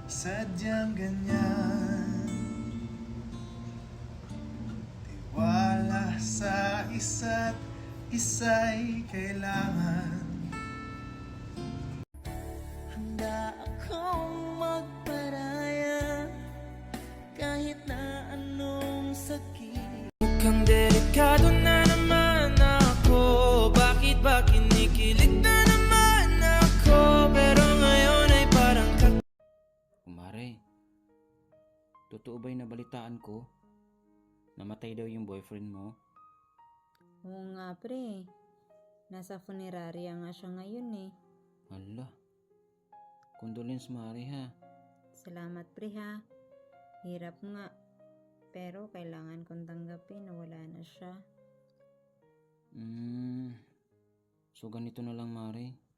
sadyang ganyan. Tiwala sa isa't isa'y kailangan. Handa akong magparaya kahit na anong sakit. Mukhang delikado na naman ako. Bakit ba kinikilig na naman ako? Pero ngayon ay parang Kumare, totoo ba yung nabalitaan ko? Namatay daw yung boyfriend mo? Oo nga pre, nasa funeraria nga siya ngayon eh. Hala, condolence Mare ha. Salamat pre ha. Hirap nga. Pero kailangan kong tanggapin na wala na siya. So ganito na lang Mare.